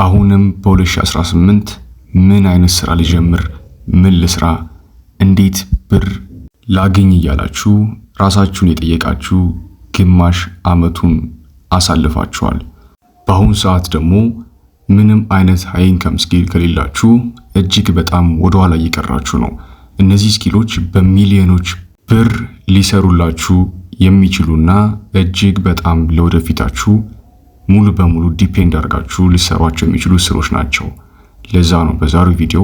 አሁንም በ2018 ምን አይነት ስራ ልጀምር፣ ምን ልስራ፣ እንዴት ብር ላግኝ እያላችሁ ራሳችሁን የጠየቃችሁ ግማሽ ዓመቱን አሳልፋችኋል። በአሁኑ ሰዓት ደግሞ ምንም አይነት ሃይ ኢንካም ስኪል ከሌላችሁ እጅግ በጣም ወደ ኋላ እየቀራችሁ ነው። እነዚህ ስኪሎች በሚሊዮኖች ብር ሊሰሩላችሁ የሚችሉና እጅግ በጣም ለወደፊታችሁ ሙሉ በሙሉ ዲፔንድ አድርጋችሁ ሊሰሯቸው የሚችሉ ስራዎች ናቸው። ለዛ ነው በዛሬው ቪዲዮ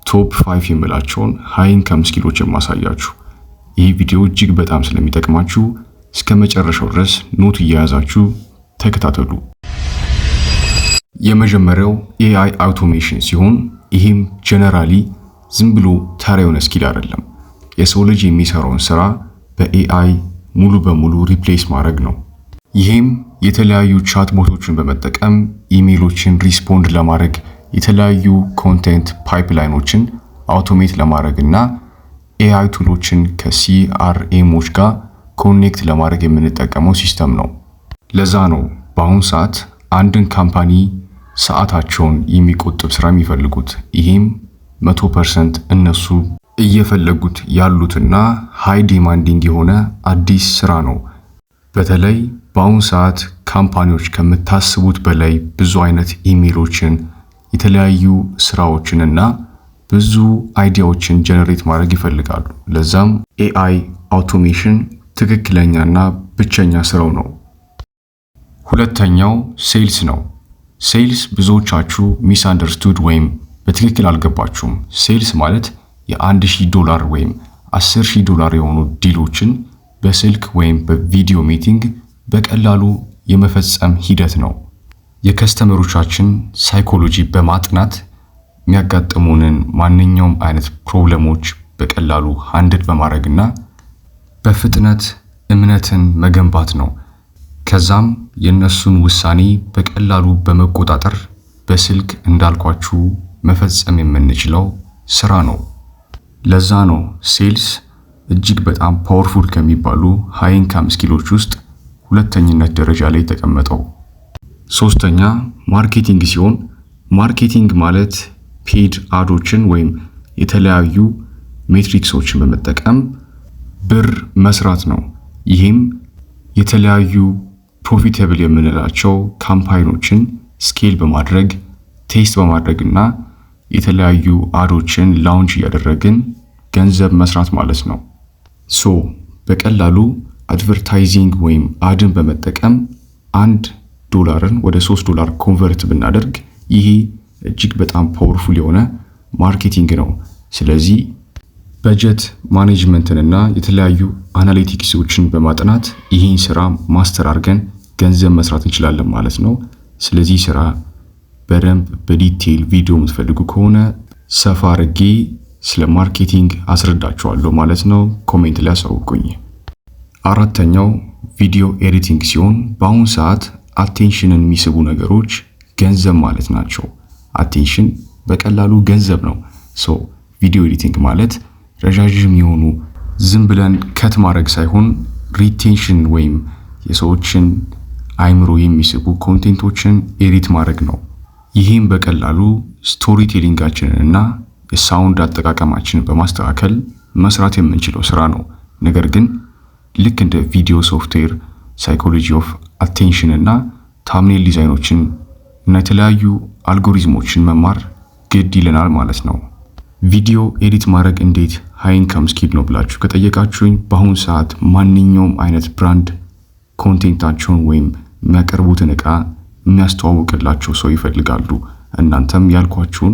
ቶፕ 5 የምላቸውን ሃይ ኢንካም ስኪሎች የማሳያችሁ። ይህ ቪዲዮ እጅግ በጣም ስለሚጠቅማችሁ እስከ መጨረሻው ድረስ ኖት እየያዛችሁ ተከታተሉ። የመጀመሪያው ኤአይ አውቶሜሽን ሲሆን ይህም ጀነራሊ ዝም ብሎ ተራ የሆነ ስኪል አይደለም። የሰው ልጅ የሚሰራውን ስራ በኤአይ ሙሉ በሙሉ ሪፕሌስ ማድረግ ነው። ይህም የተለያዩ ቻት ቦቶችን በመጠቀም ኢሜይሎችን ሪስፖንድ ለማድረግ የተለያዩ ኮንቴንት ፓይፕላይኖችን አውቶሜት ለማድረግ እና ኤአይ ቱሎችን ከሲአርኤሞች ጋር ኮኔክት ለማድረግ የምንጠቀመው ሲስተም ነው። ለዛ ነው በአሁኑ ሰዓት አንድን ካምፓኒ ሰዓታቸውን የሚቆጥብ ስራ የሚፈልጉት። ይህም 100% እነሱ እየፈለጉት ያሉትና ሃይ ዲማንዲንግ የሆነ አዲስ ስራ ነው። በተለይ በአሁኑ ሰዓት ካምፓኒዎች ከምታስቡት በላይ ብዙ አይነት ኢሜይሎችን፣ የተለያዩ ስራዎችንና ብዙ አይዲያዎችን ጀነሬት ማድረግ ይፈልጋሉ። ለዛም ኤአይ አውቶሜሽን ትክክለኛና ብቸኛ ስራው ነው። ሁለተኛው ሴልስ ነው። ሴልስ ብዙዎቻችሁ ሚስ አንደርስቱድ ወይም በትክክል አልገባችሁም። ሴልስ ማለት $1,000 ወይም $10,000 የሆኑ ዲሎችን በስልክ ወይም በቪዲዮ ሚቲንግ በቀላሉ የመፈጸም ሂደት ነው። የከስተመሮቻችን ሳይኮሎጂ በማጥናት የሚያጋጥሙንን ማንኛውም አይነት ፕሮብለሞች በቀላሉ ሃንድል በማድረግና በፍጥነት እምነትን መገንባት ነው። ከዛም የነሱን ውሳኔ በቀላሉ በመቆጣጠር በስልክ እንዳልኳችሁ መፈጸም የምንችለው ስራ ነው። ለዛ ነው ሴልስ እጅግ በጣም ፓወርፉል ከሚባሉ ሃይ ኢንካም ስኪሎች ውስጥ ሁለተኝነት ደረጃ ላይ የተቀመጠው። ሶስተኛ ማርኬቲንግ ሲሆን ማርኬቲንግ ማለት ፔድ አዶችን ወይም የተለያዩ ሜትሪክሶችን በመጠቀም ብር መስራት ነው። ይህም የተለያዩ ፕሮፊታብል የምንላቸው ካምፓይኖችን ስኬል በማድረግ ቴስት በማድረግና የተለያዩ አዶችን ላውንች እያደረግን ገንዘብ መስራት ማለት ነው። በቀላሉ አድቨርታይዚንግ ወይም አድን በመጠቀም $1 ወደ $3 ኮንቨርት ብናደርግ ይሄ እጅግ በጣም ፓወርፉል የሆነ ማርኬቲንግ ነው። ስለዚህ በጀት ማኔጅመንትንና የተለያዩ አናሊቲክሶችን በማጥናት ይህን ስራ ማስተር አድርገን ገንዘብ መስራት እንችላለን ማለት ነው። ስለዚህ ስራ በደንብ በዲቴይል ቪዲዮ የምትፈልጉ ከሆነ ሰፋ አድርጌ ስለ ማርኬቲንግ አስረዳችኋለሁ ማለት ነው። ኮሜንት ላይ አሳውቁኝ። አራተኛው ቪዲዮ ኤዲቲንግ ሲሆን በአሁኑ ሰዓት አቴንሽንን የሚስቡ ነገሮች ገንዘብ ማለት ናቸው። አቴንሽን በቀላሉ ገንዘብ ነው። ቪዲዮ ኤዲቲንግ ማለት ረዣዥም የሆኑ ዝም ብለን ከት ማድረግ ሳይሆን ሪቴንሽን ወይም የሰዎችን አይምሮ የሚስቡ ኮንቴንቶችን ኤዲት ማድረግ ነው። ይህም በቀላሉ ስቶሪ ቴሊንጋችንን እና የሳውንድ አጠቃቀማችንን በማስተካከል መስራት የምንችለው ስራ ነው። ነገር ግን ልክ እንደ ቪዲዮ ሶፍትዌር፣ ሳይኮሎጂ ኦፍ አቴንሽን እና ታምኔል ዲዛይኖችን እና የተለያዩ አልጎሪዝሞችን መማር ግድ ይለናል ማለት ነው። ቪዲዮ ኤዲት ማድረግ እንዴት ሃይ ኢንካም ስኪል ነው ብላችሁ ከጠየቃችሁኝ በአሁኑ ሰዓት ማንኛውም አይነት ብራንድ ኮንቴንታቸውን ወይም የሚያቀርቡትን እቃ የሚያስተዋውቅላቸው ሰው ይፈልጋሉ። እናንተም ያልኳችሁን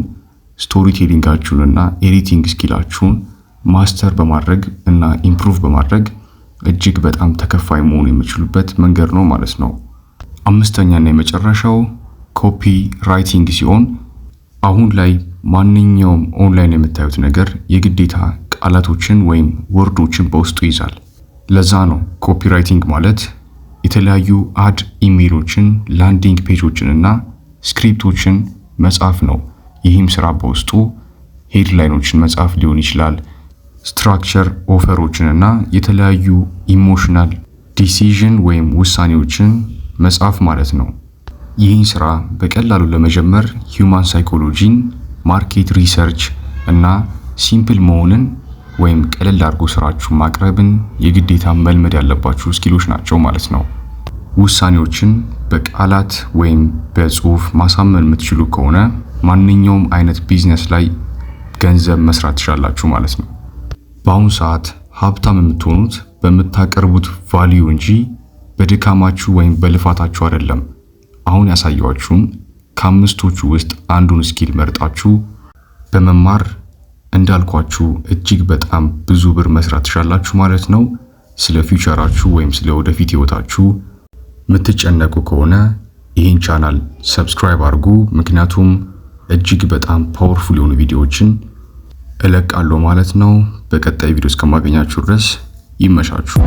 ስቶሪ ቴሊንጋችሁን እና ኤዲቲንግ ስኪላችሁን ማስተር በማድረግ እና ኢምፕሩቭ በማድረግ እጅግ በጣም ተከፋይ መሆን የሚችሉበት መንገድ ነው ማለት ነው። አምስተኛና የመጨረሻው ኮፒ ራይቲንግ ሲሆን አሁን ላይ ማንኛውም ኦንላይን የምታዩት ነገር የግዴታ ቃላቶችን ወይም ወርዶችን በውስጡ ይዛል። ለዛ ነው ኮፒ ራይቲንግ ማለት የተለያዩ አድ ኢሜይሎችን፣ ላንዲንግ ፔጆችን እና ስክሪፕቶችን መጻፍ ነው። ይህም ስራ በውስጡ ሄድላይኖችን መጻፍ ሊሆን ይችላል፣ ስትራክቸር ኦፈሮችን እና የተለያዩ ኢሞሽናል ዲሲዥን ወይም ውሳኔዎችን መጻፍ ማለት ነው። ይህን ስራ በቀላሉ ለመጀመር ሂውማን ሳይኮሎጂን፣ ማርኬት ሪሰርች እና ሲምፕል መሆንን ወይም ቀለል አድርጎ ስራችሁን ማቅረብን የግዴታ መልመድ ያለባችሁ ስኪሎች ናቸው ማለት ነው። ውሳኔዎችን በቃላት ወይም በጽሁፍ ማሳመን የምትችሉ ከሆነ ማንኛውም አይነት ቢዝነስ ላይ ገንዘብ መስራት ትችላላችሁ ማለት ነው። በአሁኑ ሰዓት ሀብታም የምትሆኑት በምታቀርቡት ቫልዩ እንጂ በድካማችሁ ወይም በልፋታችሁ አይደለም። አሁን ያሳየኋችሁን ከአምስቶቹ ውስጥ አንዱን ስኪል መርጣችሁ በመማር እንዳልኳችሁ እጅግ በጣም ብዙ ብር መስራት ትችላላችሁ ማለት ነው። ስለ ፊውቸራችሁ ወይም ስለ ወደፊት ህይወታችሁ የምትጨነቁ ከሆነ ይህን ቻናል ሰብስክራይብ አድርጉ። ምክንያቱም እጅግ በጣም ፓወርፉል የሆኑ ቪዲዮዎችን እለቃለሁ ማለት ነው። በቀጣይ ቪዲዮ እስከማገኛችሁ ድረስ ይመሻችሁ።